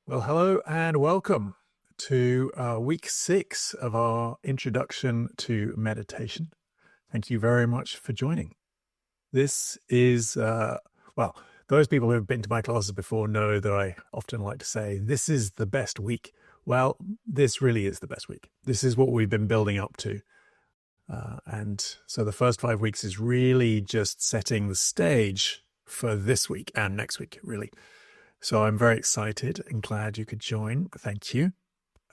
Well, hello and welcome to week 6 of our introduction to meditation. Thank you very much for joining. This is, well, those people who have been to my classes before know that I often like to say, this is the best week. Well, this really is the best week. This is what we've been building up to. And so the first 5 weeks is really just setting the stage for this week and next week, really. So I'm very excited and glad you could join. Thank you.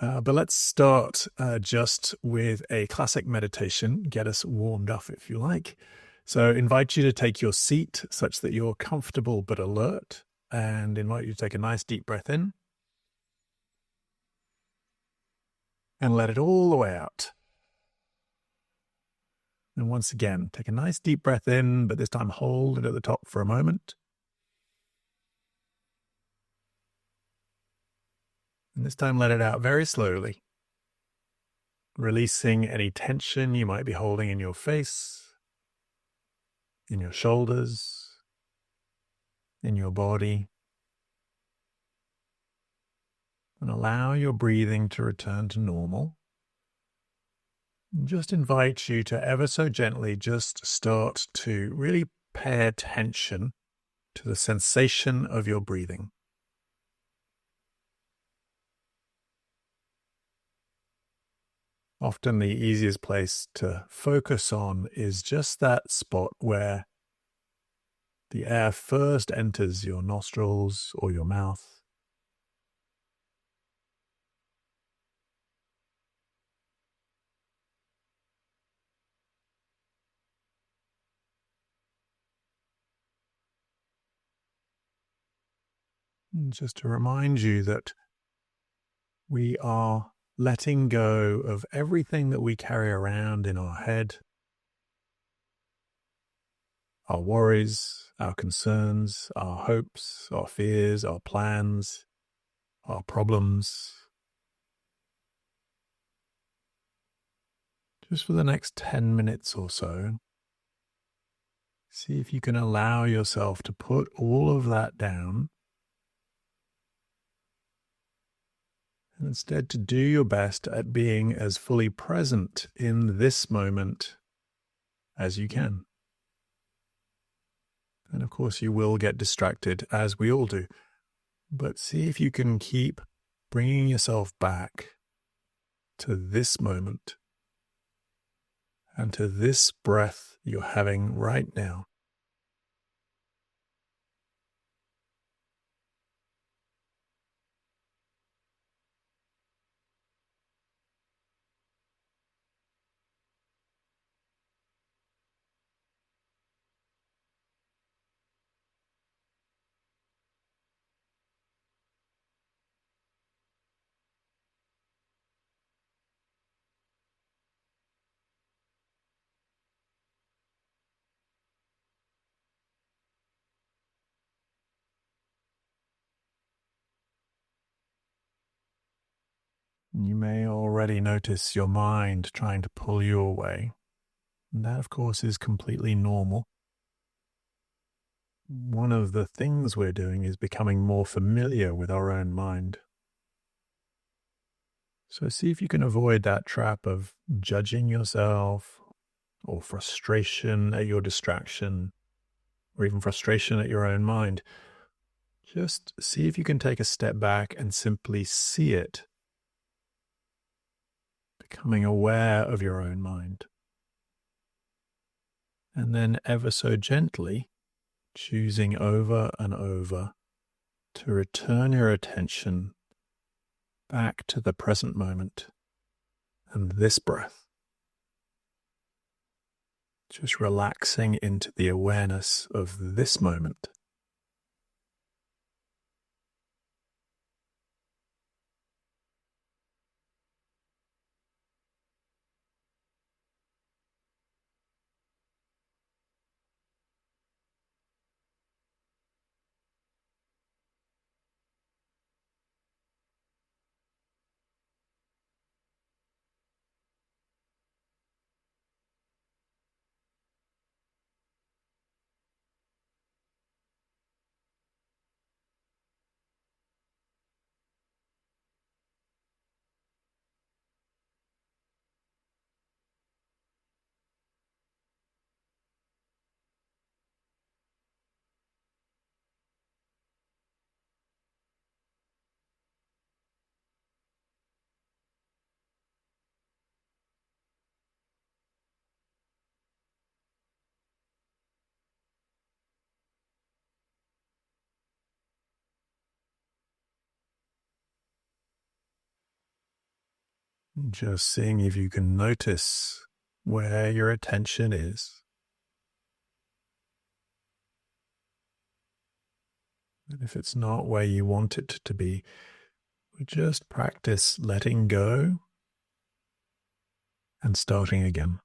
But let's start just with a classic meditation. Get us warmed up if you like. So invite you to take your seat such that you're comfortable but alert, and invite you to take a nice deep breath in and let it all the way out. And once again, take a nice deep breath in, but this time hold it at the top for a moment. And this time let it out very slowly, releasing any tension you might be holding in your face, in your shoulders, in your body. And allow your breathing to return to normal. And just invite you to ever so gently just start to really pay attention to the sensation of your breathing. Often the easiest place to focus on is just that spot where the air first enters your nostrils or your mouth. And just to remind you that we are letting go of everything that we carry around in our head, our worries, our concerns, our hopes, our fears, our plans, our problems. Just for the next 10 minutes or so, see if you can allow yourself to put all of that down and instead to do your best at being as fully present in this moment as you can. And of course, you will get distracted, as we all do. But see if you can keep bringing yourself back to this moment and to this breath you're having right now. You may already notice your mind trying to pull you away. And that, of course, is completely normal. One of the things we're doing is becoming more familiar with our own mind. So see if you can avoid that trap of judging yourself or frustration at your distraction or even frustration at your own mind. Just see if you can take a step back and simply see it, becoming aware of your own mind. And then ever so gently choosing over and over to return your attention back to the present moment and this breath. Just relaxing into the awareness of this moment. Just seeing if you can notice where your attention is. And if it's not where you want it to be, just practice letting go and starting again.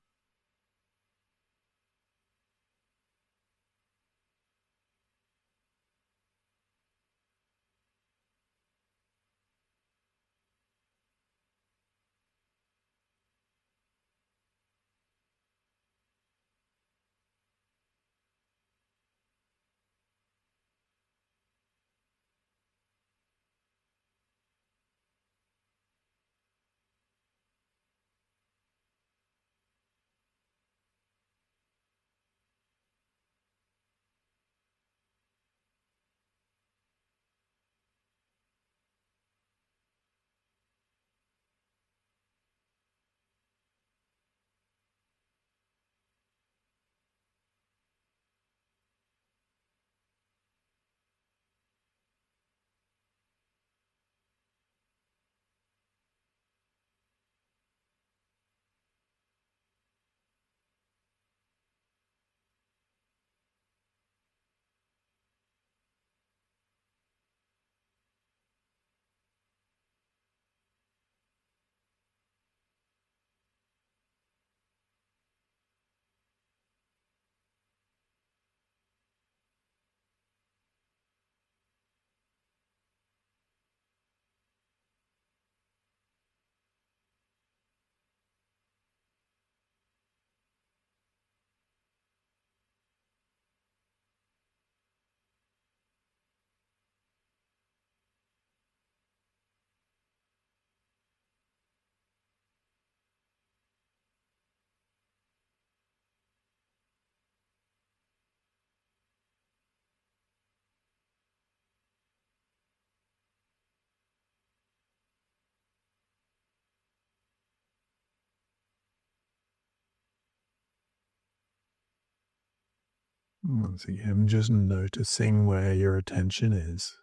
Once again, just noticing where your attention is.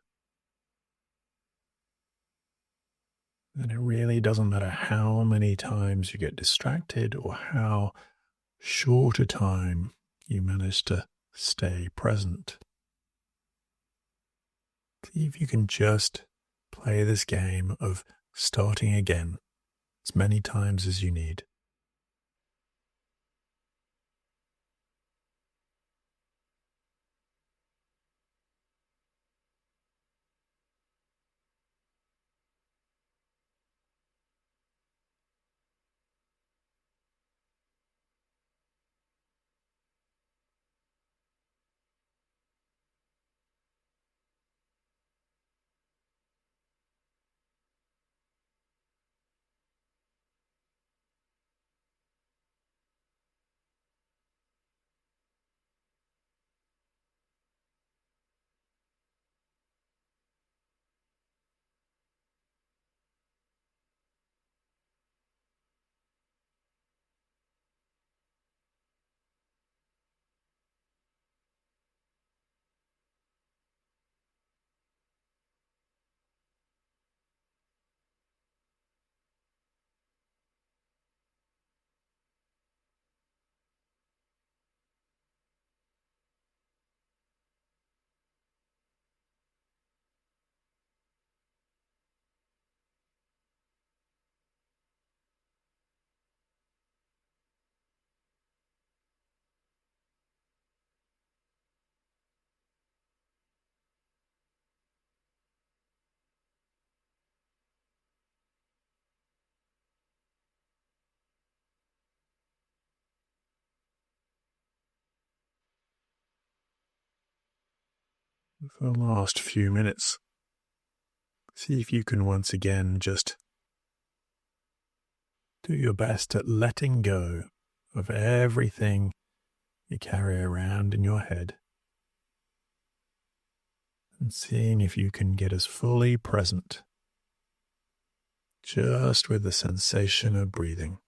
And it really doesn't matter how many times you get distracted or how short a time you manage to stay present. See if you can just play this game of starting again as many times as you need. For the last few minutes, see if you can once again just do your best at letting go of everything you carry around in your head and seeing if you can get as fully present just with the sensation of breathing.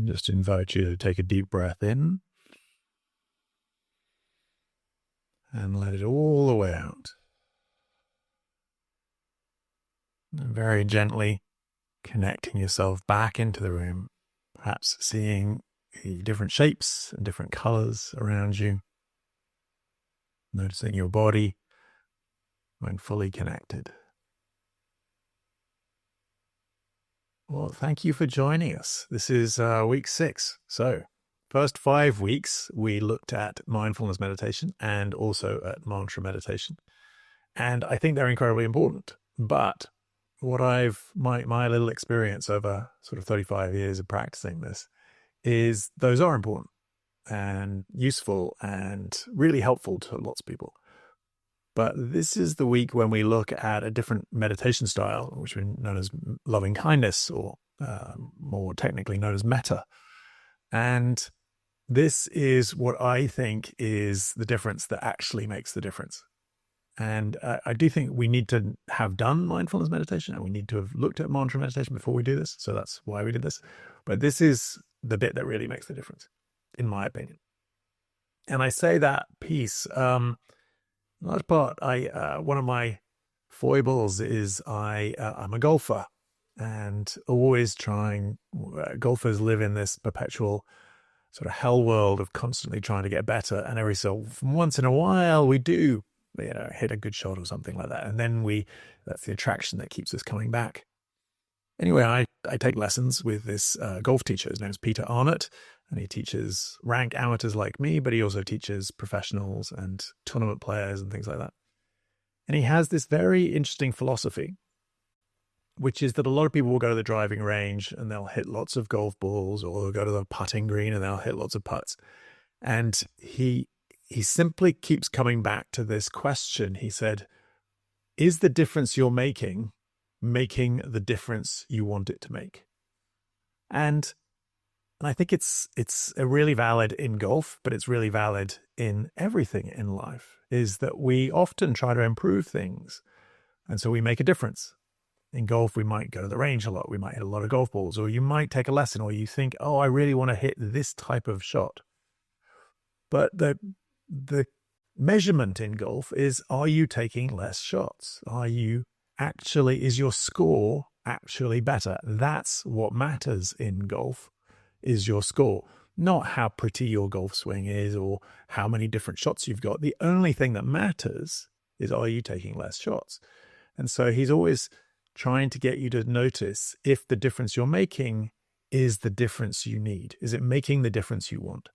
Just invite you to take a deep breath in and let it all the way out. And very gently connecting yourself back into the room, perhaps seeing the different shapes and different colors around you, noticing your body when fully connected. Well, thank you for joining us. This is week 6. So, first 5 weeks, we looked at mindfulness meditation and also at mantra meditation. And I think they're incredibly important. But what my little experience over sort of 35 years of practicing this is those are important and useful and really helpful to lots of people. But this is the week when we look at a different meditation style, which is known as loving kindness, or more technically known as metta. And this is what I think is the difference that actually makes the difference. And I do think we need to have done mindfulness meditation, and we need to have looked at mantra meditation before we do this. So that's why we did this. But this is the bit that really makes the difference, in my opinion. And I say that piece, large part, one of my foibles is I'm a golfer, and always trying. Golfers live in this perpetual sort of hell world of constantly trying to get better, and every so once in a while we do, hit a good shot or something like that, and then that's the attraction that keeps us coming back. Anyway, I take lessons with this golf teacher. His name is Peter Arnott, and he teaches rank amateurs like me, but he also teaches professionals and tournament players and things like that. And he has this very interesting philosophy, which is that a lot of people will go to the driving range and they'll hit lots of golf balls, or they'll go to the putting green and they'll hit lots of putts. And he simply keeps coming back to this question. He said, is the difference you're making the difference you want it to make? And I think it's really valid in golf, but it's really valid in everything in life, is that we often try to improve things. And so we make a difference. In golf, we might go to the range a lot. We might hit a lot of golf balls, or you might take a lesson, or you think, oh, I really want to hit this type of shot. But the measurement in golf is, are you taking less shots? Is your score actually better? That's what matters in golf, is your score, not how pretty your golf swing is or how many different shots you've got. The only thing that matters is, are you taking less shots? And so he's always trying to get you to notice if the difference you're making is the difference you need. Is it making the difference you want?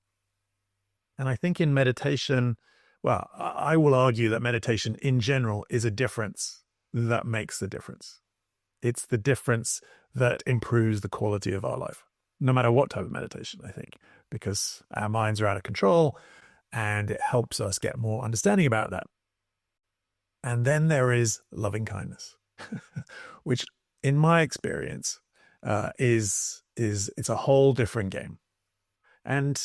And I think in meditation, well, I will argue that meditation in general is a difference that makes the difference. It's the difference that improves the quality of our life, no matter what type of meditation, I think, because our minds are out of control and it helps us get more understanding about that. And then there is loving kindness, which in my experience is it's a whole different game. And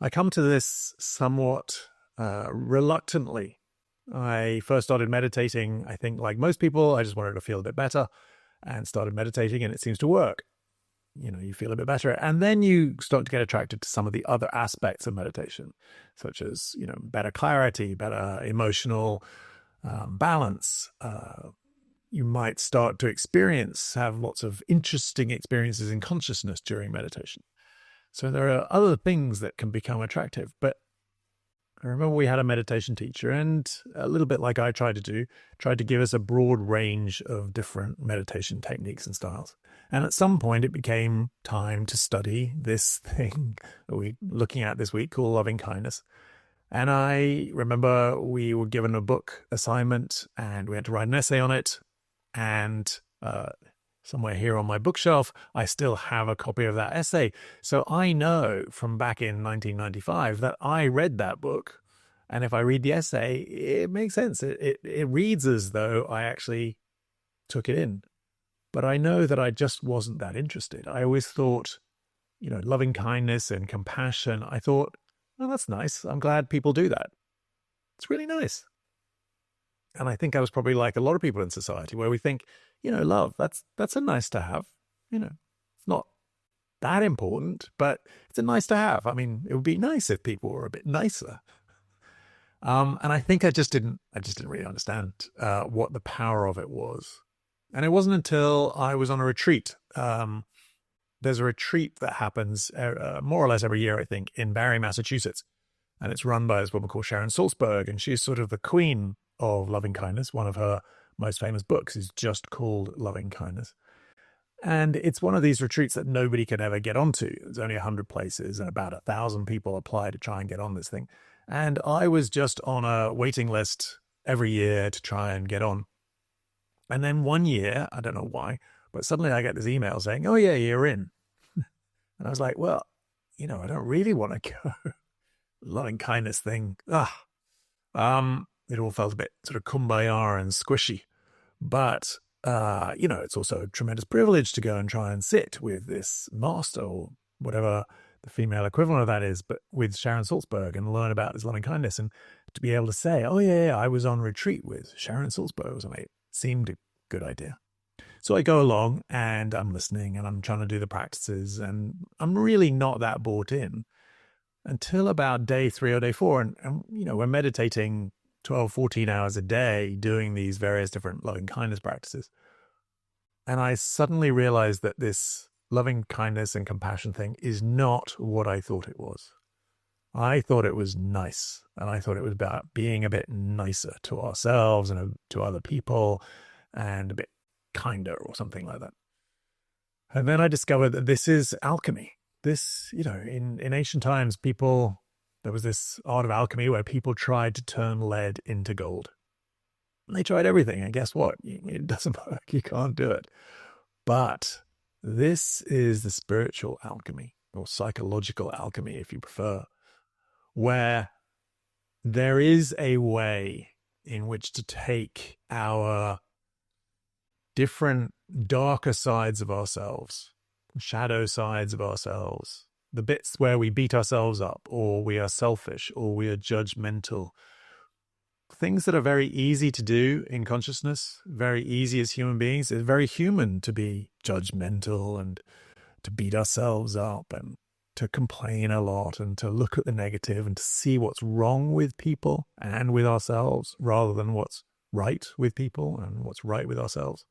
I come to this somewhat reluctantly. I first started meditating, I think like most people, I just wanted to feel a bit better and started meditating, and it seems to work. You feel a bit better, and then you start to get attracted to some of the other aspects of meditation, such as, better clarity, better emotional balance. You might start to have lots of interesting experiences in consciousness during meditation. So there are other things that can become attractive. But I remember we had a meditation teacher, and a little bit like I tried to give us a broad range of different meditation techniques and styles. And at some point it became time to study this thing that we're looking at this week called loving kindness. And I remember we were given a book assignment and we had to write an essay on it. And somewhere here on my bookshelf, I still have a copy of that essay. So I know from back in 1995 that I read that book. And if I read the essay, it makes sense. It reads as though I actually took it in. But I know that I just wasn't that interested. I always thought, loving kindness and compassion, I thought, oh, that's nice. I'm glad people do that. It's really nice. And I think I was probably like a lot of people in society, where we think, love, that's a nice to have. It's not that important, but it's a nice to have. I mean, it would be nice if people were a bit nicer. And I think I just didn't really understand what the power of it was. And it wasn't until I was on a retreat. There's a retreat that happens more or less every year, I think, in Barre, Massachusetts. And it's run by this woman called Sharon Salzberg. And she's sort of the queen of loving kindness. One of her most famous books is just called Loving Kindness. And it's one of these retreats that nobody can ever get onto. There's only 100 places and about 1,000 people apply to try and get on this thing. And I was just on a waiting list every year to try and get on. And then one year, I don't know why, but suddenly I get this email saying, oh yeah, you're in. And I was like, well, I don't really want to go. Loving kindness thing. It all felt a bit sort of kumbaya and squishy. But, it's also a tremendous privilege to go and try and sit with this master or whatever the female equivalent of that is, but with Sharon Salzberg and learn about this loving kindness and to be able to say, oh yeah, I was on retreat with Sharon Salzberg. And it seemed a good idea. So I go along and I'm listening and I'm trying to do the practices and I'm really not that bought in until about day 3 or day 4. And we're meditating 12, 14 hours a day doing these various different loving kindness practices. And I suddenly realized that this loving kindness and compassion thing is not what I thought it was. I thought it was nice. And I thought it was about being a bit nicer to ourselves and to other people and a bit kinder or something like that. And then I discovered that this is alchemy. This, in ancient times, there was this art of alchemy where people tried to turn lead into gold. And they tried everything. And guess what? It doesn't work. You can't do it. But this is the spiritual alchemy or psychological alchemy, if you prefer, where there is a way in which to take our different darker sides of ourselves, shadow sides of ourselves, the bits where we beat ourselves up or we are selfish or we are judgmental, things that are very easy to do in consciousness, very easy as human beings. It's very human to be judgmental and to beat ourselves up and to complain a lot and to look at the negative and to see what's wrong with people and with ourselves rather than what's right with people and what's right with ourselves.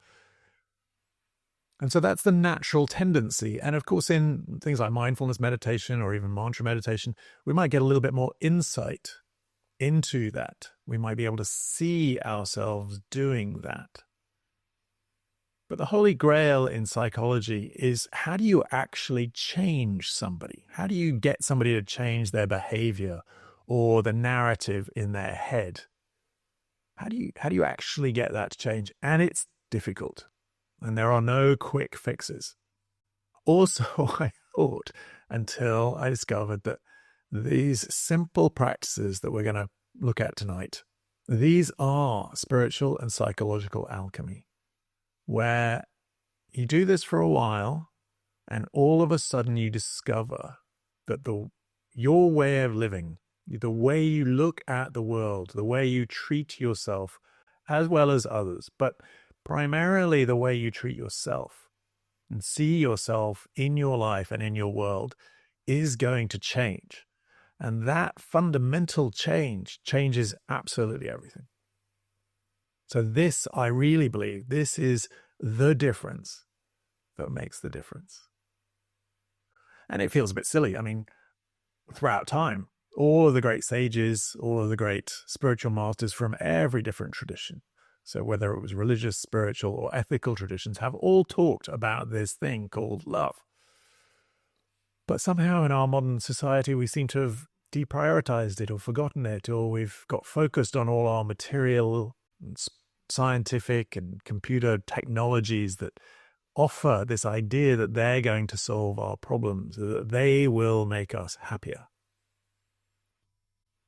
And so that's the natural tendency. And of course, in things like mindfulness meditation or even mantra meditation, we might get a little bit more insight into that. We might be able to see ourselves doing that. But the holy grail in psychology is, how do you actually change somebody? How do you get somebody to change their behavior or the narrative in their head? How do you actually get that to change? And it's difficult. And there are no quick fixes. Also, I thought, until I discovered that these simple practices that we're going to look at tonight, these are spiritual and psychological alchemy, where you do this for a while and all of a sudden you discover that your way of living, the way you look at the world, the way you treat yourself as well as others, but primarily the way you treat yourself and see yourself in your life and in your world is going to change. And that fundamental change changes absolutely everything. So this, I really believe, this is the difference that makes the difference. And it feels a bit silly. I mean, throughout time, all of the great sages, all of the great spiritual masters from every different tradition, so whether it was religious, spiritual, or ethical traditions, have all talked about this thing called love. But somehow in our modern society, we seem to have deprioritized it or forgotten it, or we've got focused on all our material and scientific and computer technologies that offer this idea that they're going to solve our problems, that they will make us happier.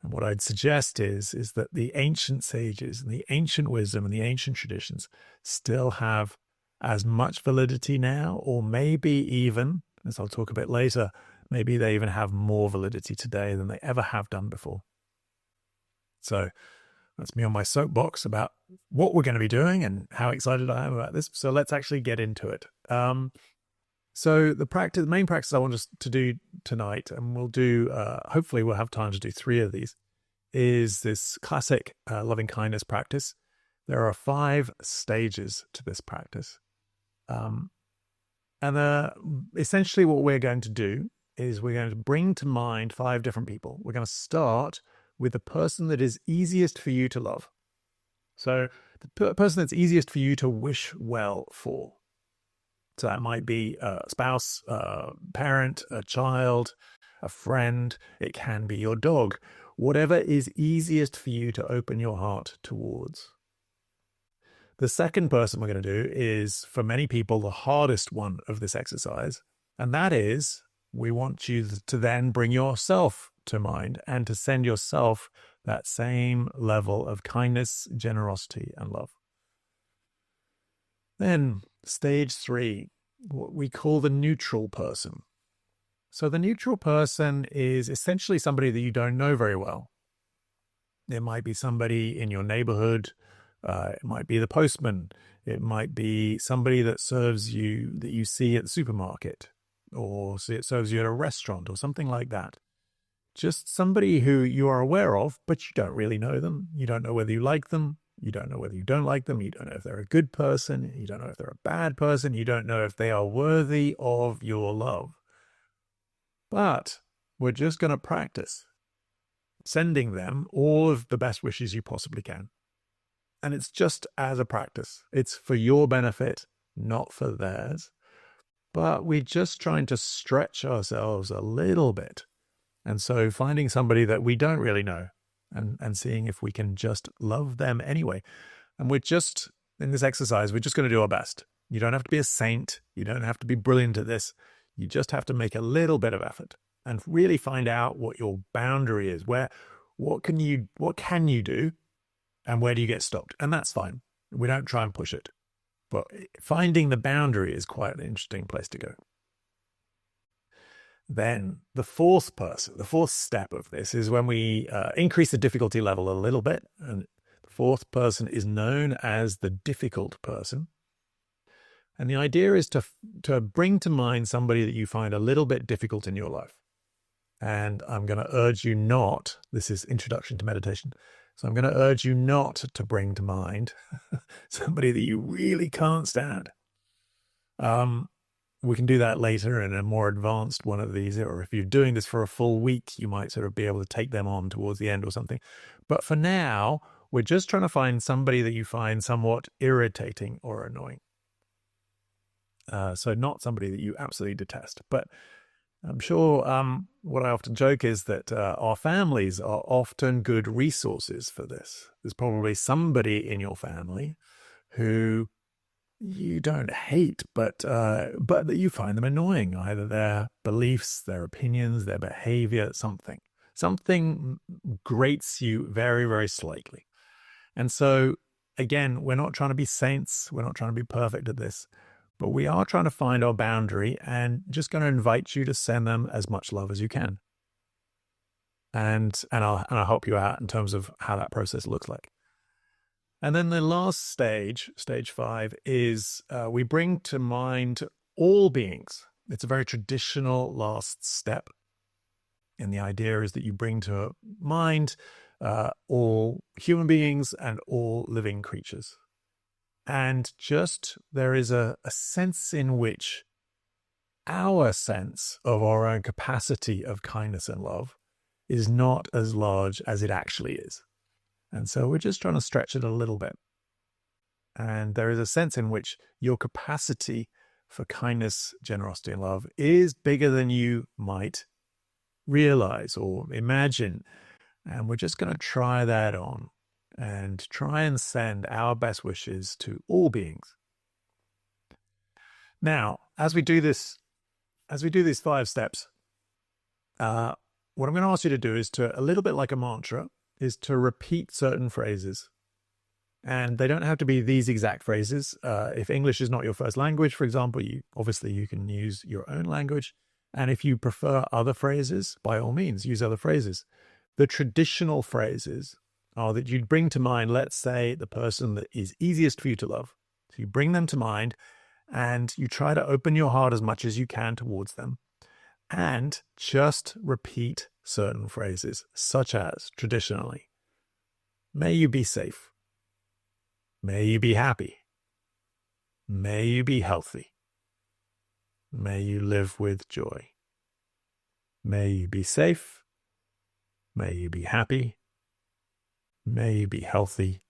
And what I'd suggest is that the ancient sages and the ancient wisdom and the ancient traditions still have as much validity now, or maybe even, as I'll talk a bit later, maybe they even have more validity today than they ever have done before. So that's me on my soapbox about what we're going to be doing and how excited I am about this. So let's actually get into it. So the main practice I want us to do tonight, and we'll do, hopefully we'll have time to do 3 of these, is this classic loving kindness practice. There are 5 stages to this practice. And essentially what we're going to do is we're going to bring to mind 5 different people. We're going to start with the person that is easiest for you to love. So the person that's easiest for you to wish well for. So that might be a spouse, a parent, a child, a friend. It can be your dog. Whatever is easiest for you to open your heart towards. The second person we're going to do is, for many people, the hardest one of this exercise. And that is, we want you to then bring yourself to mind and to send yourself that same level of kindness, generosity, and love. Then stage 3, what we call the neutral person. So the neutral person is essentially somebody that you don't know very well. There might be somebody in your neighborhood. It might be the postman. It might be somebody that serves you, that you see at the supermarket, or it serves you at a restaurant or something like that. Just somebody who you are aware of, but you don't really know them. You don't know whether you like them. You don't know whether you don't like them. You don't know if they're a good person. You don't know if they're a bad person. You don't know if they are worthy of your love. But we're just going to practice sending them all of the best wishes you possibly can. And it's just as a practice. It's for your benefit, not for theirs. But we're just trying to stretch ourselves a little bit. And so finding somebody that we don't really know and seeing if we can just love them anyway. And we're just, in this exercise, we're just going to do our best. You don't have to be a saint. You don't have to be brilliant at this. You just have to make a little bit of effort and really find out what your boundary is. What can you do? And where do you get stopped? And that's fine. We don't try and push it. But finding the boundary is quite an interesting place to go. Then the fourth step of this is when we increase the difficulty level a little bit. And the fourth person is known as the difficult person. And the idea is to bring to mind somebody that you find a little bit difficult in your life. And I'm going to urge you not, this is Introduction to Meditation, so I'm going to urge you not to bring to mind somebody that you really can't stand. We can do that later in a more advanced one of these, or if you're doing this for a full week, you might sort of be able to take them on towards the end or something. But for now, we're just trying to find somebody that you find somewhat irritating or annoying. So not somebody that you absolutely detest. But I'm sure what I often joke is that our families are often good resources for this. There's probably somebody in your family who you don't hate, but that you find them annoying. Either their beliefs, their opinions, their behavior, something grates you very, very slightly. And so, again, we're not trying to be saints. We're not trying to be perfect at this. But we are trying to find our boundary and just going to invite you to send them as much love as you can. And I'll help you out in terms of how that process looks like. And then the last stage 5, is we bring to mind all beings. It's a very traditional last step. And the idea is that you bring to mind all human beings and all living creatures. And just there is a sense in which our sense of our own capacity of kindness and love is not as large as it actually is. And so we're just trying to stretch it a little bit. And there is a sense in which your capacity for kindness, generosity, and love is bigger than you might realize or imagine. And we're just going to try that on and try and send our best wishes to all beings. Now, as we do these 5 steps, what I'm going to ask you to do is to, a little bit like a mantra, is to repeat certain phrases. And they don't have to be these exact phrases. If English is not your first language, for example, you can use your own language. And if you prefer other phrases, by all means, use other phrases. The traditional phrases are that you'd bring to mind, let's say, the person that is easiest for you to love. So you bring them to mind, and you try to open your heart as much as you can towards them, and just repeat certain phrases, such as traditionally, may you be safe, may you be happy, may you be healthy, may you live with joy, may you be safe, may you be happy, may you be healthy,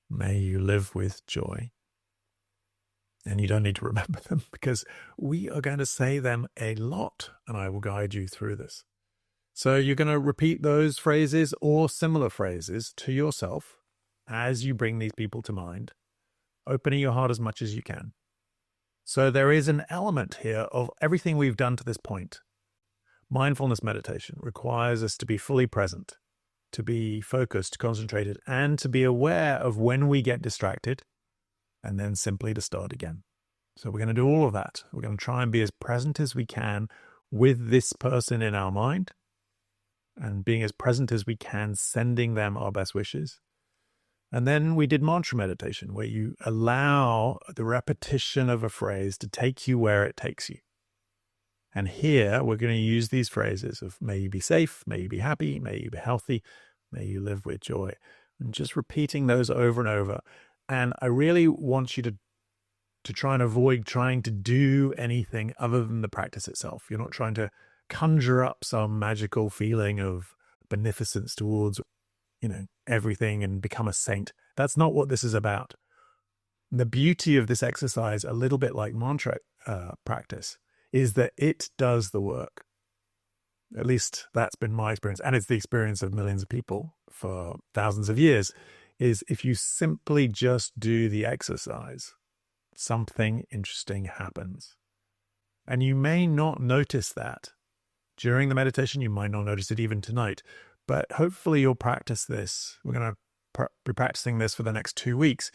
may you live with joy. And you don't need to remember them because we are going to say them a lot, and I will guide you through this. So you're going to repeat those phrases or similar phrases to yourself as you bring these people to mind, opening your heart as much as you can. So there is an element here of everything we've done to this point. Mindfulness meditation requires us to be fully present, to be focused, concentrated, and to be aware of when we get distracted, and then simply to start again. So we're going to do all of that. We're going to try and be as present as we can with this person in our mind, and being as present as we can, sending them our best wishes. And then we did mantra meditation, where you allow the repetition of a phrase to take you where it takes you. And here we're going to use these phrases of may you be safe, may you be happy, may you be healthy, may you live with joy. And just repeating those over and over. And I really want you to try and avoid trying to do anything other than the practice itself. You're not trying to conjure up some magical feeling of beneficence towards, everything and become a saint. That's not what this is about. The beauty of this exercise, a little bit like mantra practice, is that it does the work. At least that's been my experience, and it's the experience of millions of people for thousands of years, is if you simply just do the exercise, something interesting happens. And you may not notice that during the meditation. You might not notice it even tonight, but hopefully you'll practice this. We're going to be practicing this for the next 2 weeks.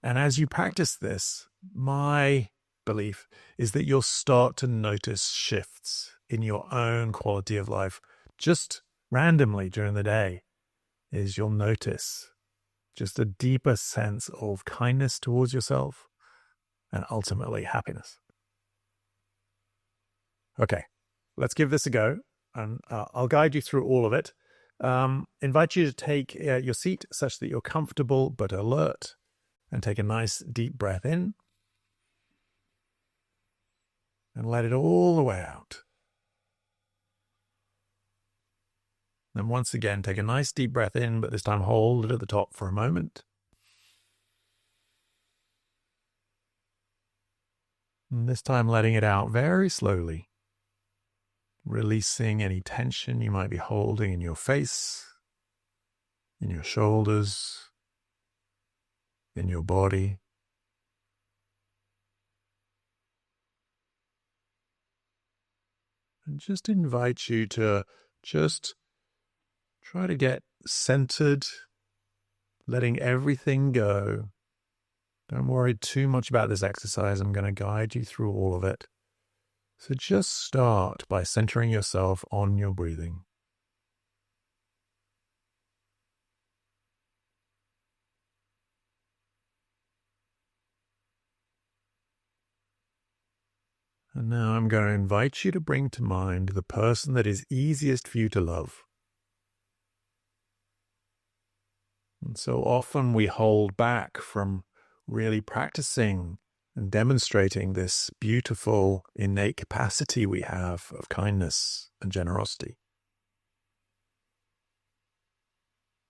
And as you practice this, my belief is that you'll start to notice shifts in your own quality of life just randomly during the day. You'll notice just a deeper sense of kindness towards yourself and ultimately happiness. Okay, let's give this a go, and I'll guide you through all of it. Invite you to take your seat such that you're comfortable but alert, and take a nice deep breath in and let it all the way out. And once again, take a nice deep breath in, but this time hold it at the top for a moment. And this time letting it out very slowly, releasing any tension you might be holding in your face, in your shoulders, in your body. And just invite you to just try to get centered, letting everything go. Don't worry too much about this exercise. I'm going to guide you through all of it. So just start by centering yourself on your breathing. And now I'm going to invite you to bring to mind the person that is easiest for you to love. And so often we hold back from really practicing and demonstrating this beautiful innate capacity we have of kindness and generosity.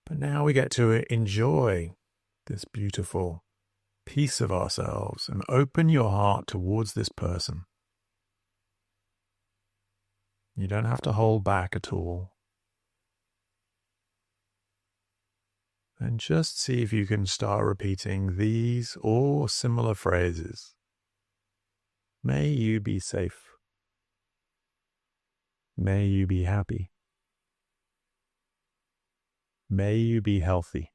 But now we get to enjoy this beautiful piece of ourselves and open your heart towards this person. You don't have to hold back at all. And just see if you can start repeating these or similar phrases. May you be safe. May you be happy. May you be healthy.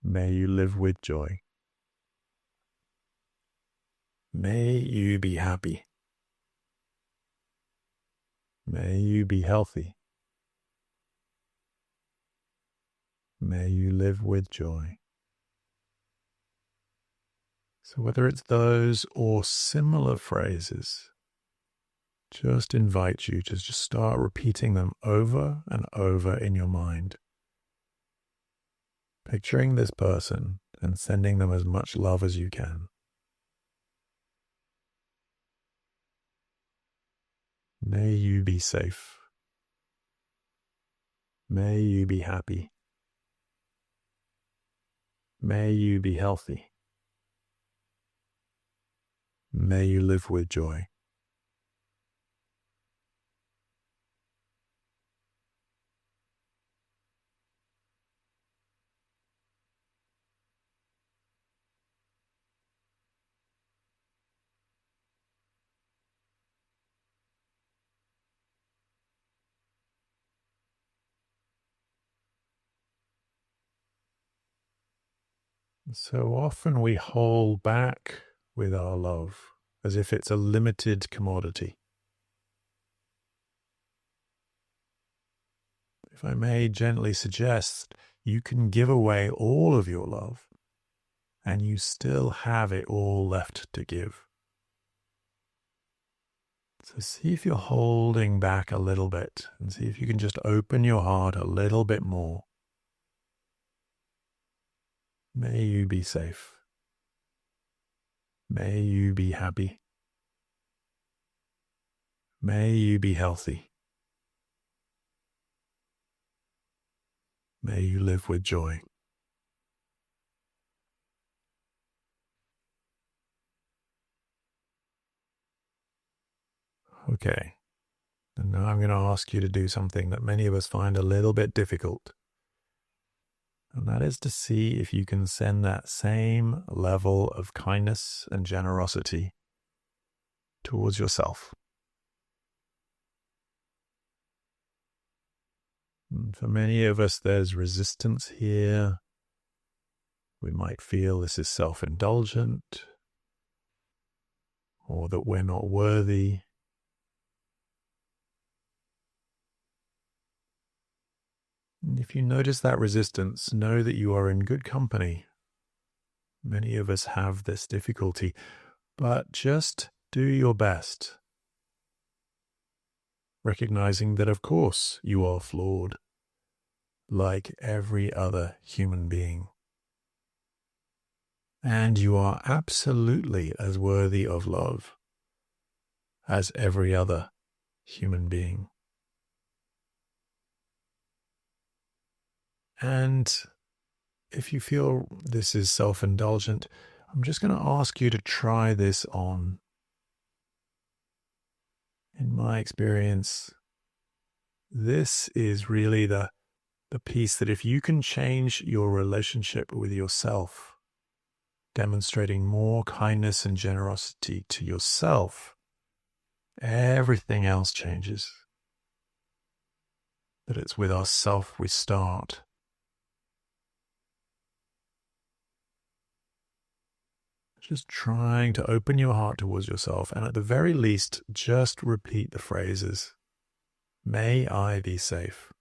May you live with joy. May you be happy. May you be healthy. May you live with joy. So whether it's those or similar phrases, just invite you to just start repeating them over and over in your mind. Picturing this person and sending them as much love as you can. May you be safe. May you be happy. May you be healthy. May you live with joy. So often we hold back with our love as if it's a limited commodity. If I may gently suggest, you can give away all of your love and you still have it all left to give. So see if you're holding back a little bit and see if you can just open your heart a little bit more. May you be safe. May you be happy. May you be healthy. May you live with joy. Okay. And now I'm going to ask you to do something that many of us find a little bit difficult. And that is to see if you can send that same level of kindness and generosity towards yourself. And for many of us, there's resistance here. We might feel this is self-indulgent, or that we're not worthy. And if you notice that resistance, know that you are in good company. Many of us have this difficulty, but just do your best, recognizing that, of course, you are flawed, like every other human being. And you are absolutely as worthy of love as every other human being. And if you feel this is self-indulgent, I'm just going to ask you to try this on. In my experience, this is really the piece that if you can change your relationship with yourself, demonstrating more kindness and generosity to yourself, everything else changes. That it's with ourself we start. Just trying to open your heart towards yourself, and at the very least, just repeat the phrases. May I be safe.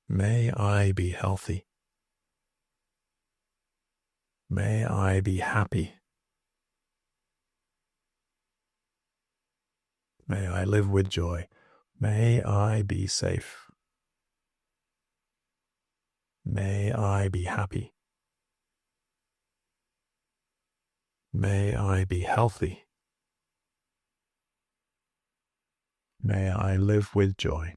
May I be healthy. May I be happy. May I live with joy. May I be safe. May I be happy. May I be healthy. May I live with joy.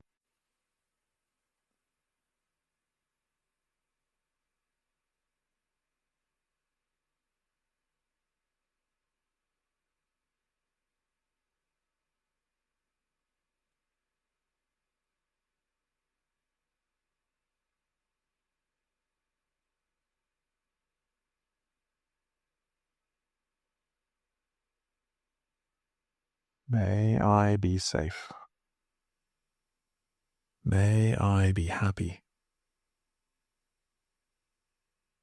May I be safe. May I be happy.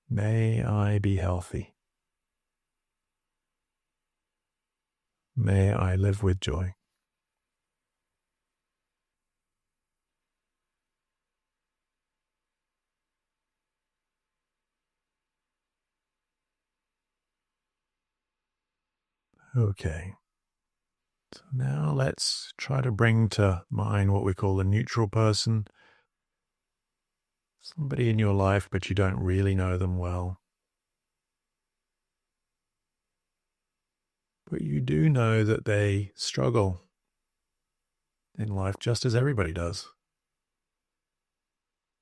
May I be healthy. May I live with joy. Okay. So now let's try to bring to mind what we call a neutral person. Somebody in your life, but you don't really know them well. But you do know that they struggle in life just as everybody does.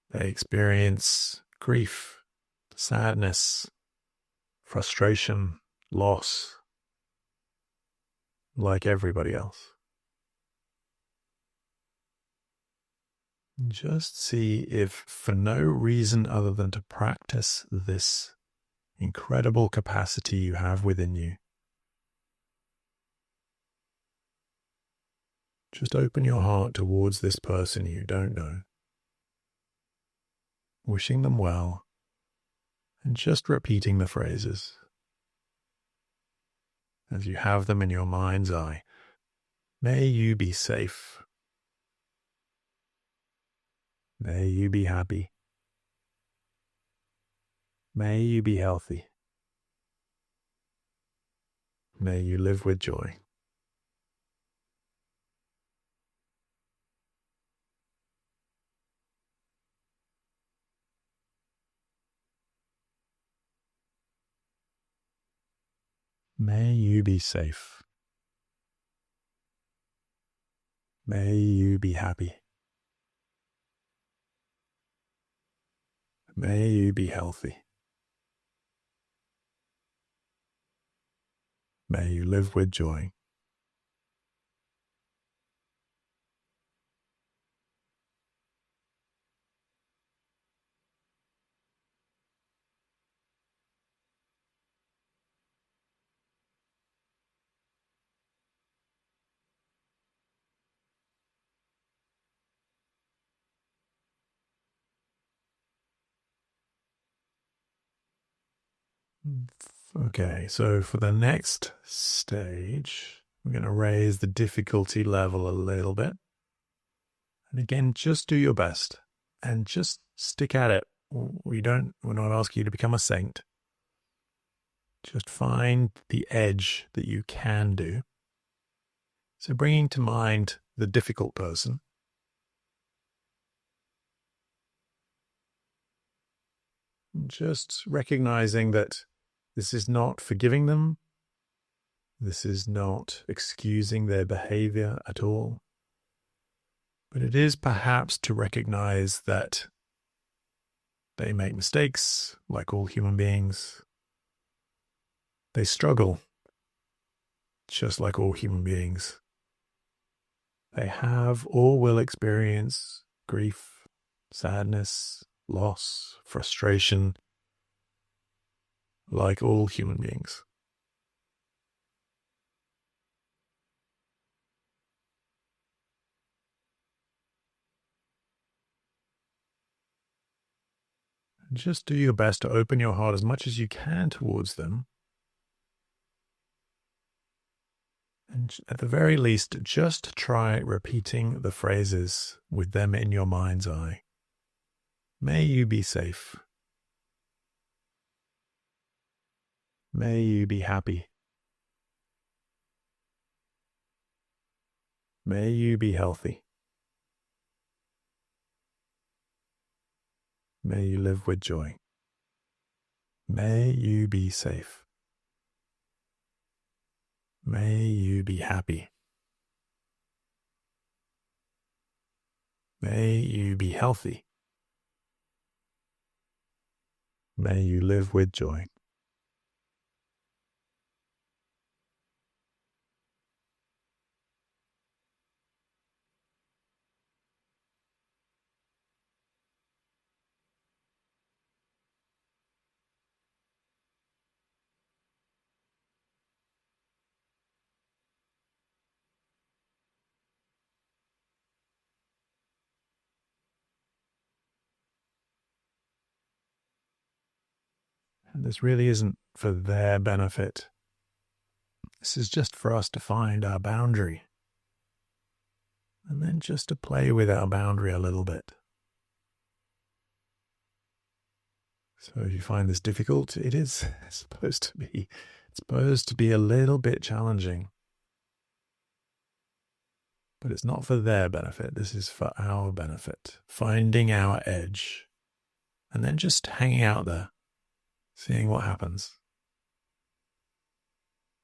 They experience grief, sadness, frustration, loss, like everybody else. Just see if, for no reason other than to practice this incredible capacity you have within you, just open your heart towards this person you don't know, wishing them well, and just repeating the phrases as you have them in your mind's eye. May you be safe. May you be happy. May you be healthy. May you live with joy. May you be safe. May you be happy. May you be healthy. May you live with joy. Okay, so for the next stage, we're going to raise the difficulty level a little bit. And again, just do your best and just stick at it. We're not asking you to become a saint. Just find the edge that you can do. So bringing to mind the difficult person, just recognizing that this is not forgiving them. This is not excusing their behavior at all. But it is perhaps to recognize that they make mistakes, like all human beings. They struggle, just like all human beings. They have or will experience grief, sadness, loss, frustration, like all human beings. Just do your best to open your heart as much as you can towards them. And at the very least, just try repeating the phrases with them in your mind's eye. May you be safe. May you be happy. May you be healthy. May you live with joy. May you be safe. May you be happy. May you be healthy. May you live with joy. And this really isn't for their benefit. This is just for us to find our boundary. And then just to play with our boundary a little bit. So if you find this difficult, it is supposed to be It's supposed to be a little bit challenging, but it's not for their benefit. This is for our benefit. Finding our edge and then just hanging out there, seeing what happens.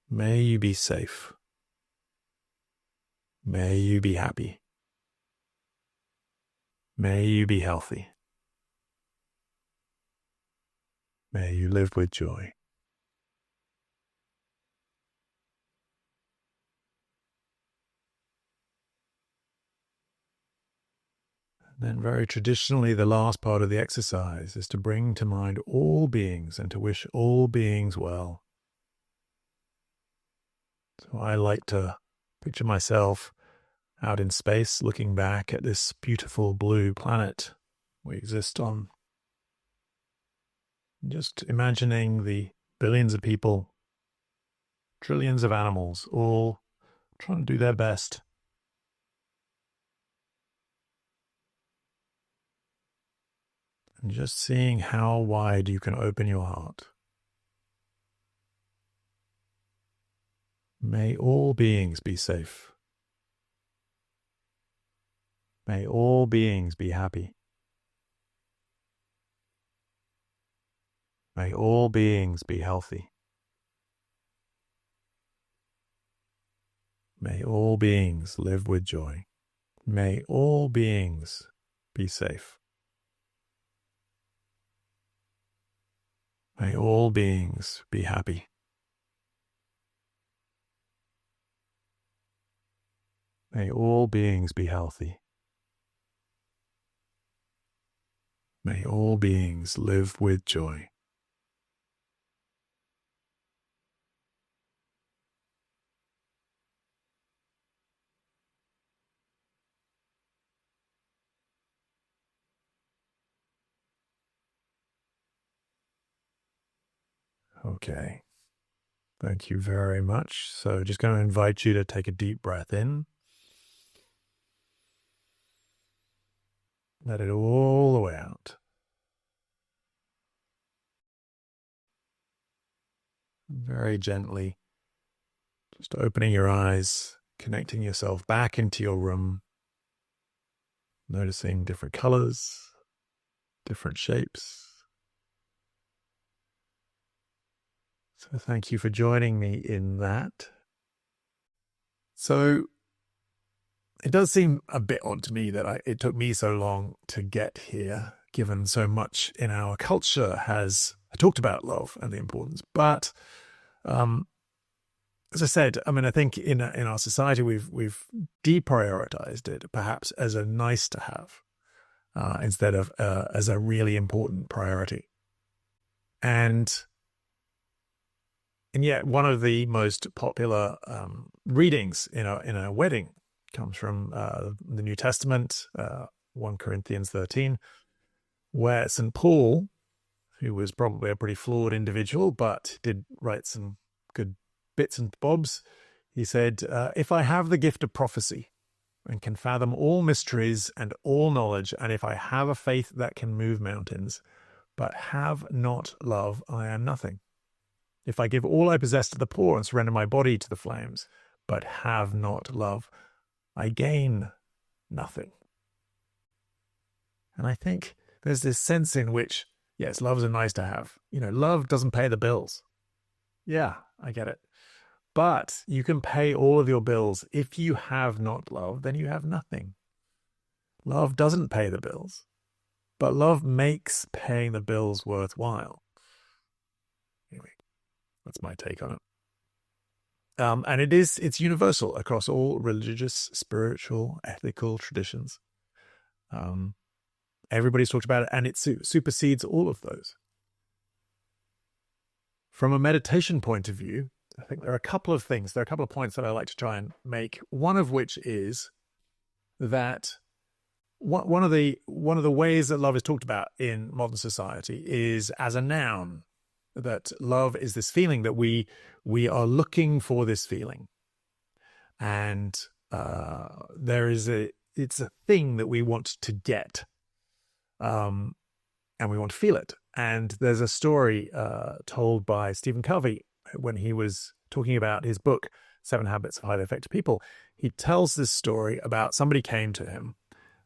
May you be safe. May you be happy. May you be healthy. May you live with joy. And then very traditionally, the last part of the exercise is to bring to mind all beings and to wish all beings well. So I like to picture myself out in space, looking back at this beautiful blue planet we exist on. Just imagining the billions of people, trillions of animals, all trying to do their best. And just seeing how wide you can open your heart. May all beings be safe. May all beings be happy. May all beings be healthy. May all beings live with joy. May all beings be safe. May all beings be happy. May all beings be healthy. May all beings live with joy. Okay. Thank you very much. So just going to invite you to take a deep breath in. Let it all the way out. Very gently, just opening your eyes, connecting yourself back into your room, noticing different colors, different shapes. So thank you for joining me in that. So it does seem a bit odd to me that it took me so long to get here, given so much in our culture has talked about love and the importance. But as I said, I mean, I think in our society we've deprioritized it, perhaps as a nice to have, instead of as a really important priority. And yet, one of the most popular readings in a wedding comes from the New Testament, 1 Corinthians 13, where St. Paul, who was probably a pretty flawed individual, but did write some good bits and bobs, he said, if I have the gift of prophecy and can fathom all mysteries and all knowledge, and if I have a faith that can move mountains, but have not love, I am nothing. If I give all I possess to the poor and surrender my body to the flames, but have not love, I gain nothing. And I think there's this sense in which, yes, love's a nice to have. You know, love doesn't pay the bills. Yeah, I get it. But you can pay all of your bills. If you have not love, then you have nothing. Love doesn't pay the bills, but love makes paying the bills worthwhile. Anyway, that's my take on it. And it's universal across all religious, spiritual, ethical traditions. Everybody's talked about it, and it supersedes all of those. From a meditation point of view, I think there are a couple of things, there are a couple of points that I like to try and make. One of which is that one of the ways that love is talked about in modern society is as a noun. That love is this feeling that we are looking for this feeling, and it's a thing that we want to get, and we want to feel it. And there's a story told by Stephen Covey when he was talking about his book, 7 Habits of Highly Effective People, he tells this story about somebody came to him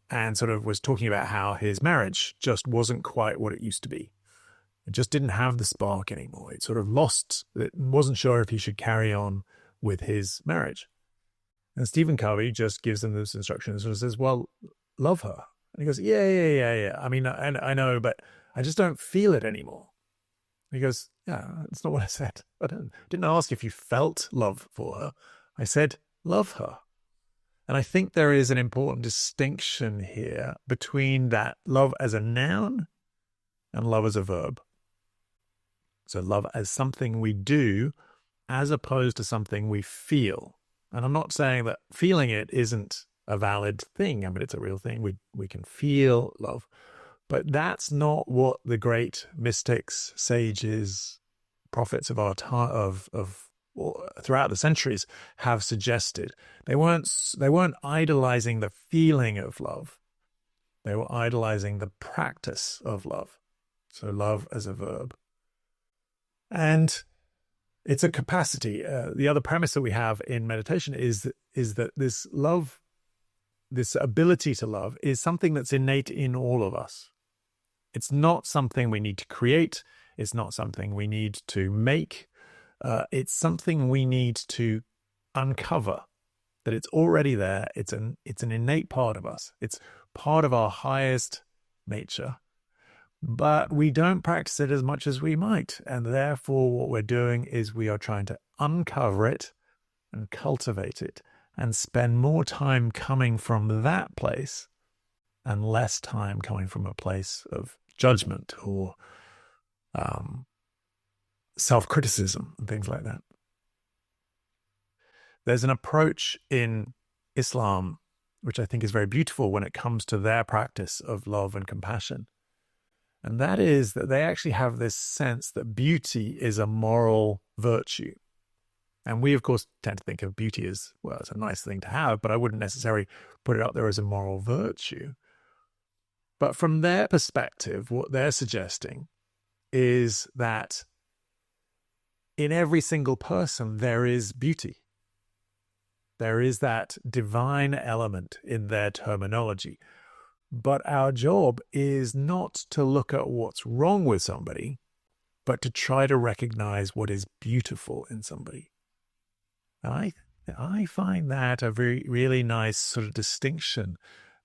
and sort of was talking about how his marriage just wasn't quite what it used to be. It just didn't have the spark anymore. It sort of lost, it wasn't sure if he should carry on with his marriage. And Stephen Covey just gives them this instruction and sort of says, well, love her. And he goes, yeah. I mean, I know, but I just don't feel it anymore. And he goes, yeah, that's not what I said. I didn't ask if you felt love for her. I said, love her. And I think there is an important distinction here between that love as a noun and love as a verb. So love as something we do as opposed to something we feel. And I'm not saying that feeling it isn't a valid thing. I mean, it's a real thing. We can feel love. But that's not what the great mystics, sages, prophets of our time, throughout the centuries have suggested. They weren't idolizing the feeling of love. They were idolizing the practice of love. So love as a verb. And it's a capacity. The other premise that we have in meditation is that this love, this ability to love, is something that's innate in all of us. It's not something we need to create. It's not something we need to make. It's something we need to uncover, that it's already there. It's an innate part of us. It's part of our highest nature, but we don't practice it as much as we might. And therefore, what we're doing is we are trying to uncover it and cultivate it and spend more time coming from that place and less time coming from a place of judgment or self-criticism and things like that. There's an approach in Islam which I think is very beautiful when it comes to their practice of love and compassion. And that is that they actually have this sense that beauty is a moral virtue. And we, of course, tend to think of beauty as, well, it's a nice thing to have, but I wouldn't necessarily put it up there as a moral virtue. But from their perspective, what they're suggesting is that in every single person, there is beauty. There is that divine element in their terminology. But our job is not to look at what's wrong with somebody, but to try to recognize what is beautiful in somebody. And I find that a really nice sort of distinction,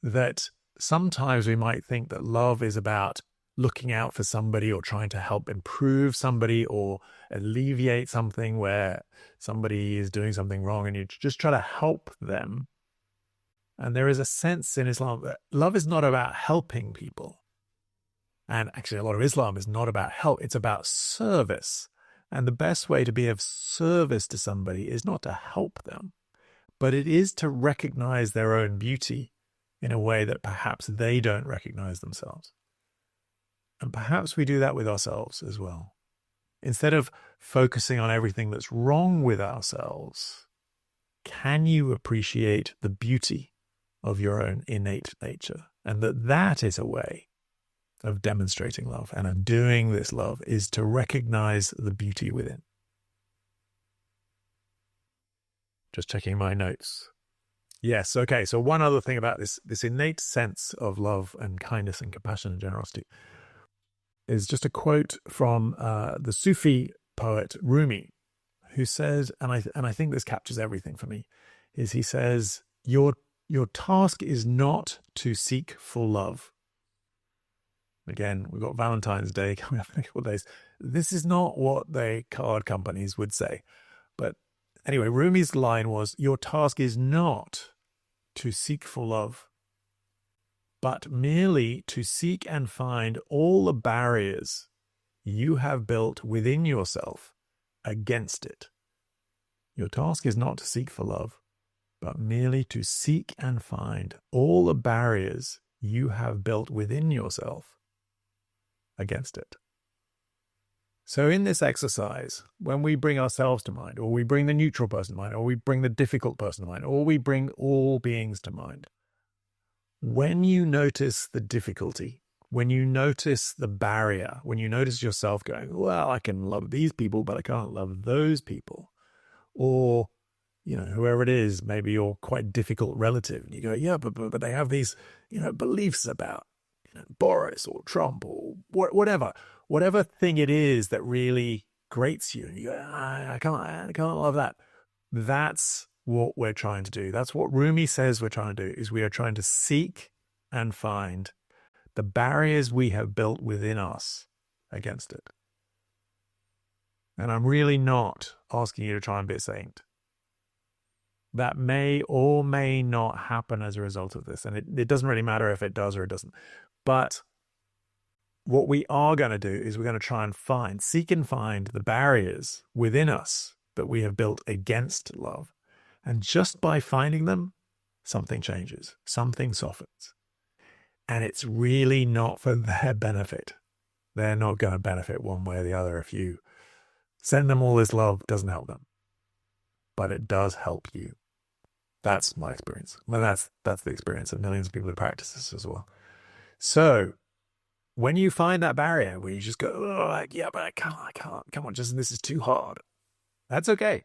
that sometimes we might think that love is about looking out for somebody or trying to help improve somebody or alleviate something where somebody is doing something wrong and you just try to help them. And there is a sense in Islam that love is not about helping people. And actually, a lot of Islam is not about help. It's about service. And the best way to be of service to somebody is not to help them, but it is to recognize their own beauty in a way that perhaps they don't recognize themselves. And perhaps we do that with ourselves as well. Instead of focusing on everything that's wrong with ourselves, can you appreciate the beauty of your own innate nature? And that is a way of demonstrating love and of doing this love is to recognize the beauty within. Just checking my notes. Yes, okay. So one other thing about this innate sense of love and kindness and compassion and generosity is just a quote from the Sufi poet Rumi, who says, and I think this captures everything for me, is he says, your task is not to seek for love. Again, we've got Valentine's Day coming up in a couple of days. This is not what the card companies would say. But anyway, Rumi's line was, your task is not to seek for love, but merely to seek and find all the barriers you have built within yourself against it. Your task is not to seek for love, but merely to seek and find all the barriers you have built within yourself against it. So in this exercise, when we bring ourselves to mind, or we bring the neutral person to mind, or we bring the difficult person to mind, or we bring all beings to mind, when you notice the difficulty, when you notice the barrier, when you notice yourself going, well, I can love these people, but I can't love those people. Or, whoever it is, maybe your quite difficult relative, and you go, yeah, but they have these, beliefs about, Boris or Trump or whatever thing it is that really grates you. And you go, I can't love that. That's what we're trying to do. That's what Rumi says we're trying to do, is we are trying to seek and find the barriers we have built within us against it. And I'm really not asking you to try and be a saint. That may or may not happen as a result of this. And it doesn't really matter if it does or it doesn't. But what we are going to do is we're going to try and seek and find the barriers within us that we have built against love. And just by finding them, something changes, something softens. And it's really not for their benefit. They're not going to benefit one way or the other. If you send them all this love, it doesn't help them. But it does help you. That's my experience. Well, that's the experience of millions of people who practice this as well. So when you find that barrier where you just go, oh, yeah, but I can't, come on, this is too hard. That's okay.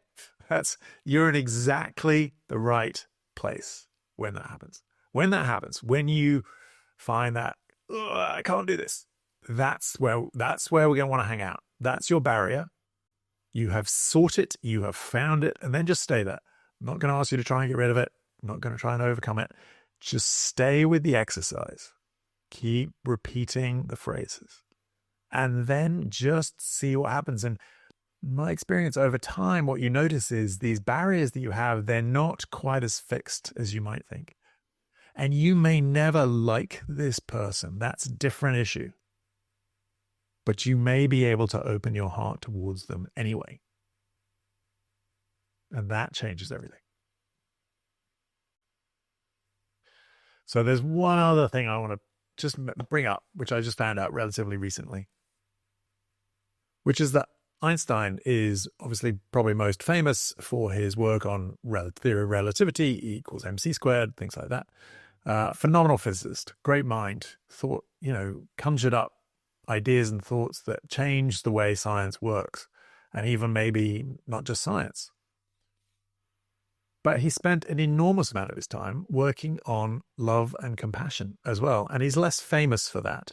You're in exactly the right place when that happens. When you find that, oh, I can't do this, that's where we're going to want to hang out. That's your barrier. You have sought it, you have found it, and then just stay there. I'm not going to ask you to try and get rid of it. I'm not going to try and overcome it. Just stay with the exercise. Keep repeating the phrases. And then just see what happens. And my experience over time, what you notice is these barriers that you have, they're not quite as fixed as you might think. And you may never like this person. That's a different issue. But you may be able to open your heart towards them anyway. And that changes everything. So there's one other thing I want to just bring up, which I just found out relatively recently, which is that Einstein is obviously probably most famous for his work on theory of relativity, E equals mc squared, things like that. Phenomenal physicist, great mind, thought, conjured up ideas and thoughts that change the way science works, and even maybe not just science. But he spent an enormous amount of his time working on love and compassion as well, and he's less famous for that.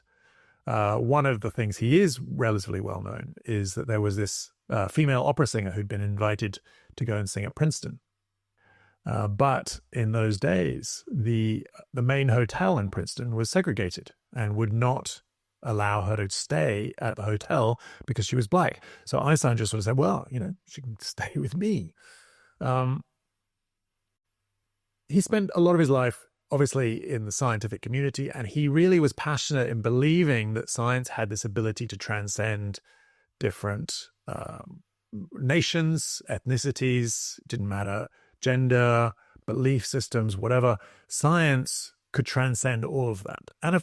One of the things he is relatively well known is that there was this female opera singer who'd been invited to go and sing at Princeton. But in those days, the main hotel in Princeton was segregated and would not allow her to stay at the hotel because she was black. So Einstein just sort of said, well, she can stay with me. He spent a lot of his life, obviously, in the scientific community, and he really was passionate in believing that science had this ability to transcend different nations, ethnicities, didn't matter, gender, belief systems, whatever. Science could transcend all of that. And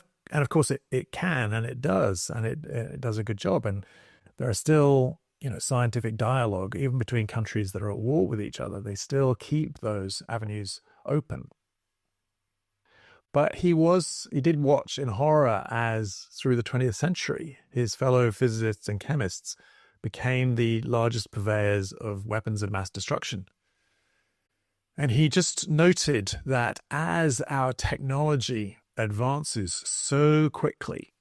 of course it can, and it does, and it does a good job. And there are still, scientific dialogue, even between countries that are at war with each other. They still keep those avenues open. But he did watch in horror as through the 20th century, his fellow physicists and chemists became the largest purveyors of weapons of mass destruction. And he just noted that as our technology advances so quickly,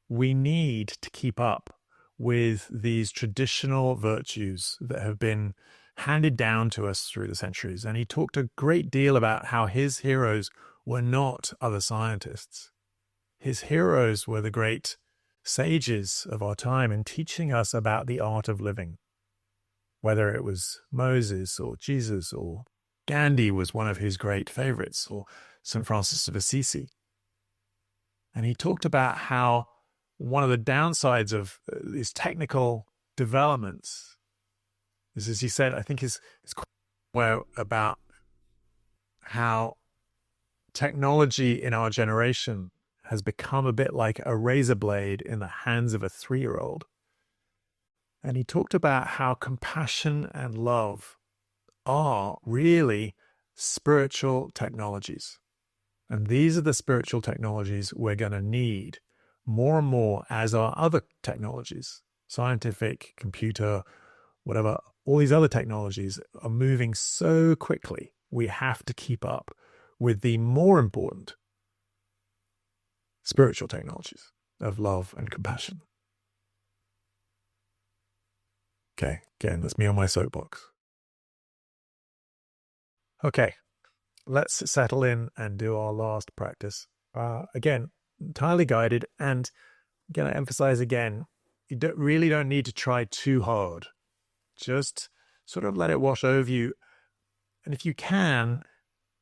we need to keep up with these traditional virtues that have been handed down to us through the centuries. And he talked a great deal about how his heroes were not other scientists. His heroes were the great sages of our time in teaching us about the art of living. Whether it was Moses or Jesus or Gandhi was one of his great favorites, or St. Francis of Assisi. And he talked about how one of the downsides of these technical developments is, as he said, I think is quite about how technology in our generation has become a bit like a razor blade in the hands of a 3-year-old. And he talked about how compassion and love are really spiritual technologies. And these are the spiritual technologies we're going to need more and more as our other technologies, scientific, computer, whatever, all these other technologies are moving so quickly. We have to keep up with the more important spiritual technologies of love and compassion. Okay, again, that's me on my soapbox. Okay, let's settle in and do our last practice. Again, entirely guided. And again, I emphasize again, you really don't need to try too hard. Just sort of let it wash over you. And if you can,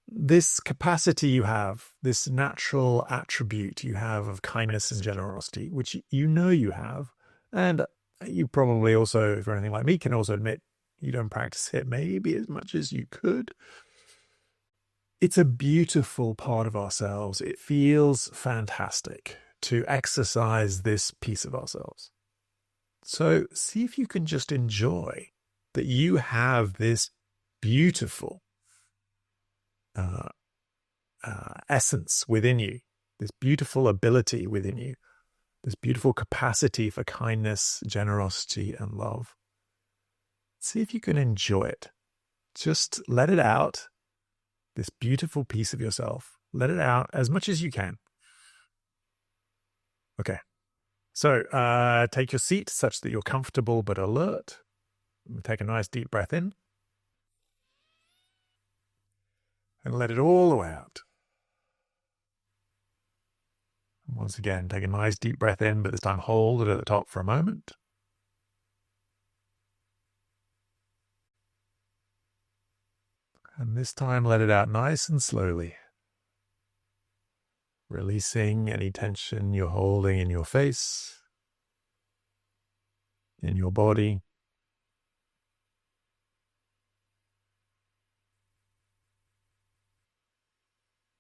this capacity you have, this natural attribute you have of kindness and generosity, which you know you have, and you probably also, if you're anything like me, can also admit you don't practice it maybe as much as you could. It's a beautiful part of ourselves. It feels fantastic to exercise this piece of ourselves. So see if you can just enjoy that you have this beautiful essence within you, this beautiful ability within you, this beautiful capacity for kindness, generosity, and love. See if you can enjoy it. Just let it out, this beautiful piece of yourself. Let it out as much as you can. Okay. So take your seat such that you're comfortable but alert. Take a nice deep breath in. And let it all the way out. Once again, take a nice deep breath in, but this time hold it at the top for a moment. And this time let it out nice and slowly. Releasing any tension you're holding in your face, in your body.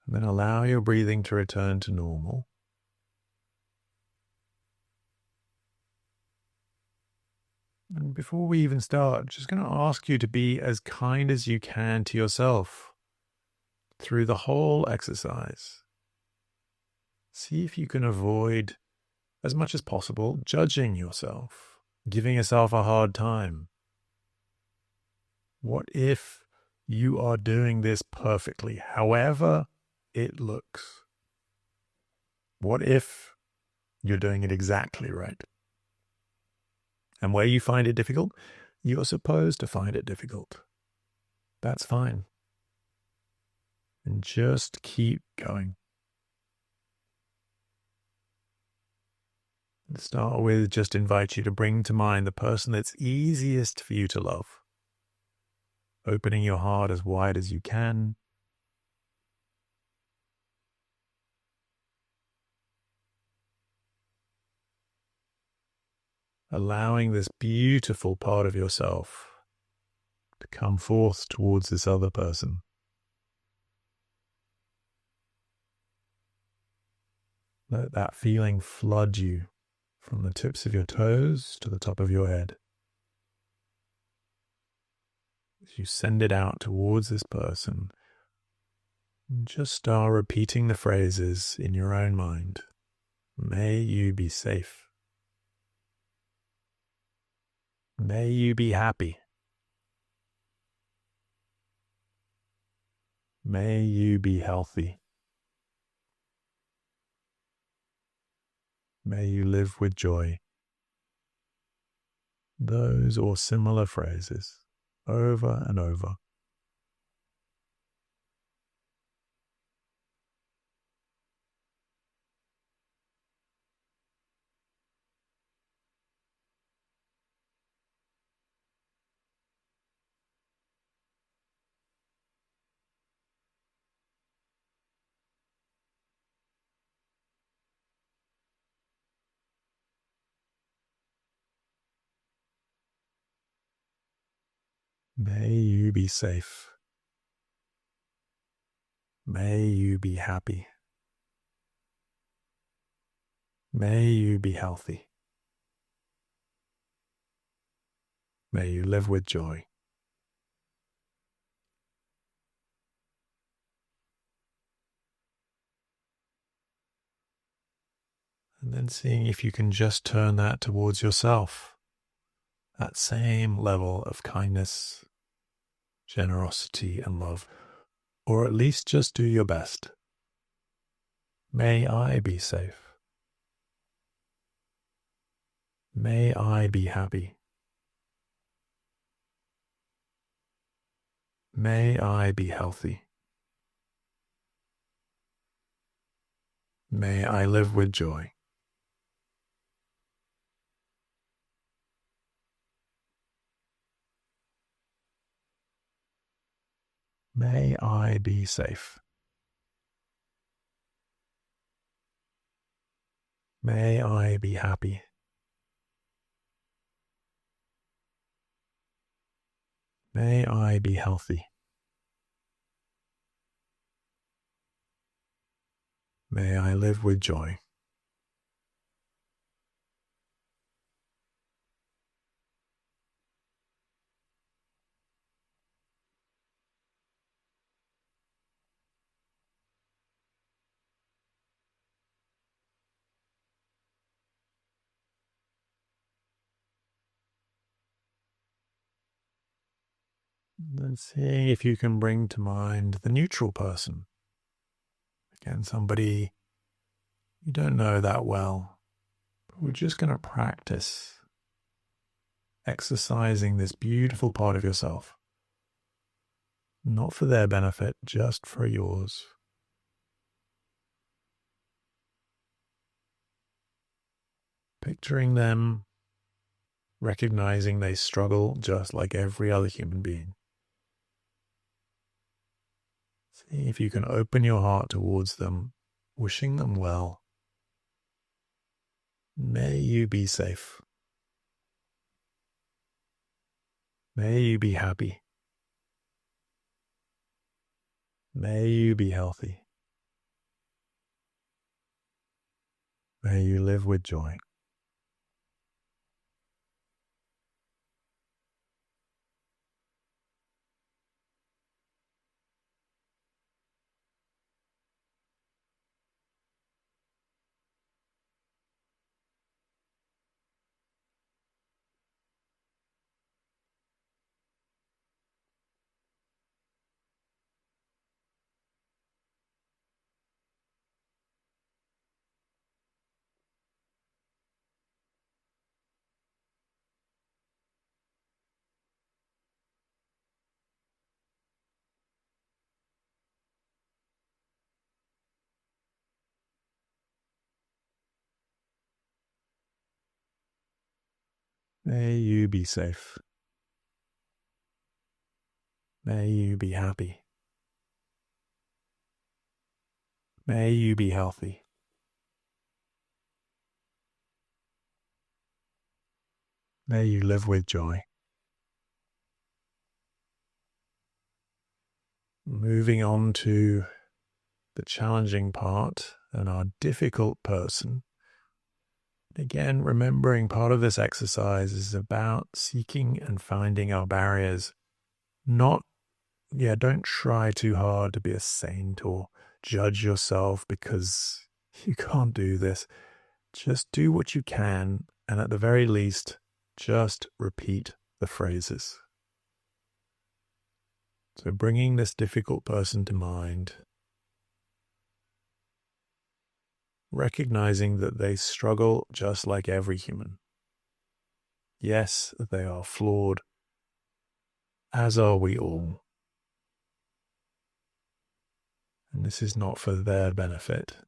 And then allow your breathing to return to normal. And before we even start, I'm just going to ask you to be as kind as you can to yourself through the whole exercise. See if you can avoid, as much as possible, judging yourself, giving yourself a hard time. What if you are doing this perfectly, however it looks? What if you're doing it exactly right? And where you find it difficult, you're supposed to find it difficult. That's fine. And just keep going. To start with, just invite you to bring to mind the person that's easiest for you to love. Opening your heart as wide as you can. Allowing this beautiful part of yourself to come forth towards this other person. Let that feeling flood you from the tips of your toes to the top of your head. As you send it out towards this person, just start repeating the phrases in your own mind. May you be safe. May you be happy. May you be healthy. May you live with joy. Those or similar phrases, over and over. May you be safe. May you be happy. May you be healthy. May you live with joy. And then seeing if you can just turn that towards yourself. That same level of kindness, generosity, and love. Or at least just do your best. May I be safe. May I be happy. May I be healthy. May I live with joy. May I be safe. May I be happy. May I be healthy. May I live with joy. Then seeing if you can bring to mind the neutral person. Again, somebody you don't know that well. But we're just going to practice exercising this beautiful part of yourself. Not for their benefit, just for yours. Picturing them, recognizing they struggle just like every other human being. See if you can open your heart towards them, wishing them well. May you be safe. May you be happy. May you be healthy. May you live with joy. May you be safe. May you be happy. May you be healthy. May you live with joy. Moving on to the challenging part and our difficult person. Again, remembering part of this exercise is about seeking and finding our barriers. Don't try too hard to be a saint or judge yourself because you can't do this. Just do what you can, and at the very least, just repeat the phrases. So bringing this difficult person to mind, recognizing that they struggle just like every human. Yes, they are flawed, as are we all. And this is not for their benefit.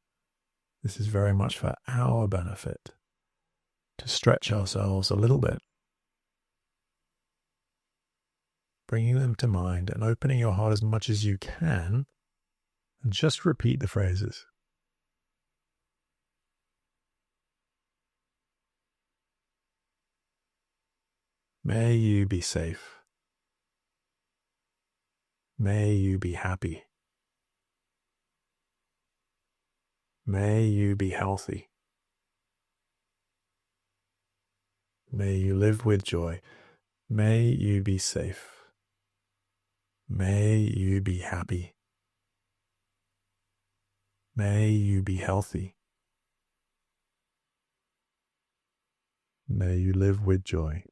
This is very much for our benefit, to stretch ourselves a little bit. Bringing them to mind and opening your heart as much as you can, and just repeat the phrases. May you be safe. May you be happy. May you be healthy. May you live with joy. May you be safe. May you be happy. May you be healthy. May you live with joy.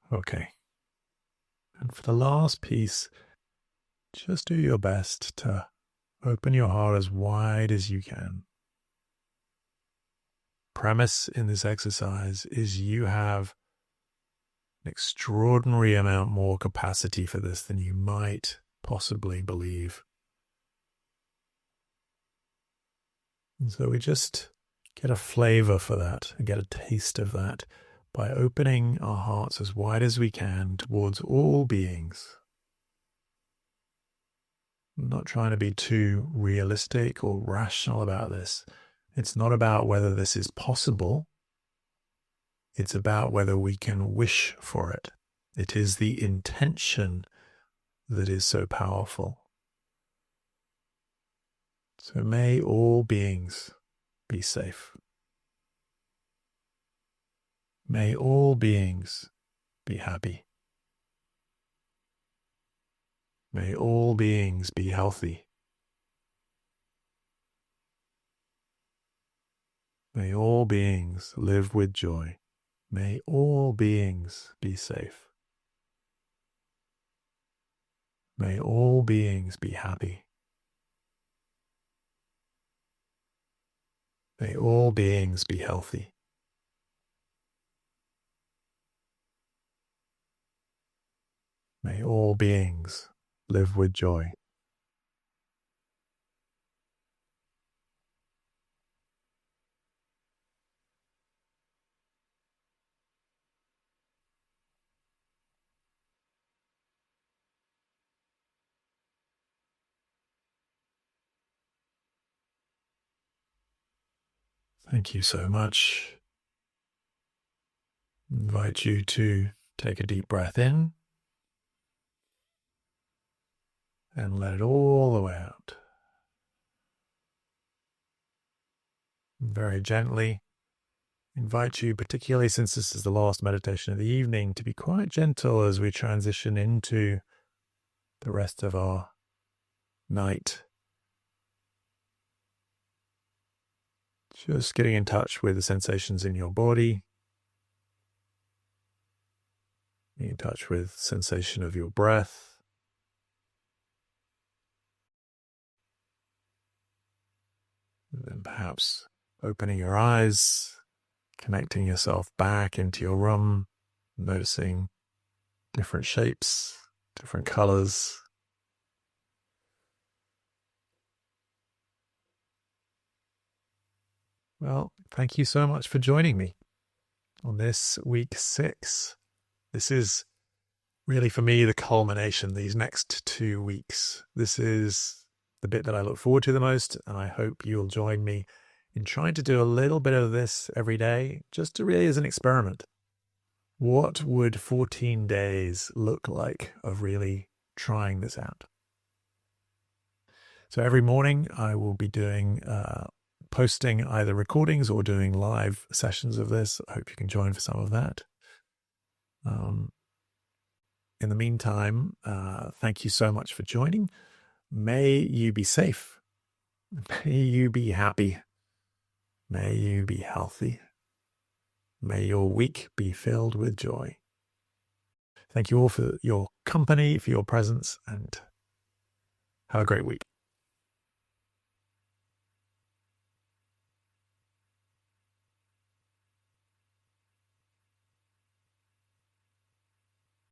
Okay. And for the last piece, just do your best to open your heart as wide as you can. Premise in this exercise is you have an extraordinary amount more capacity for this than you might possibly believe. And so we just get a flavor for that and get a taste of that by opening our hearts as wide as we can towards all beings. I'm not trying to be too realistic or rational about this. It's not about whether this is possible. It's about whether we can wish for it. It is the intention that is so powerful. So may all beings be safe. May all beings be happy. May all beings be healthy. May all beings live with joy. May all beings be safe. May all beings be happy. May all beings be healthy. May all beings live with joy. Thank you so much. I invite you to take a deep breath in and let it all the way out. Very gently invite you, particularly since this is the last meditation of the evening, to be quite gentle as we transition into the rest of our night. Just getting in touch with the sensations in your body, getting in touch with the sensation of your breath. And then perhaps opening your eyes, connecting yourself back into your room, noticing different shapes, different colors. Well, thank you so much for joining me on this week 6. This is really, for me, the culmination, these next 2 weeks. This is the bit that I look forward to the most, and I hope you'll join me in trying to do a little bit of this every day, just to really as an experiment. What would 14 days look like of really trying this out? So every morning I will be doing posting either recordings or doing live sessions of this. I hope you can join for some of that. In the meantime, thank you so much for joining. May you be safe. May you be happy. May you be healthy. May your week be filled with joy. Thank you all for your company, for your presence, and have a great week.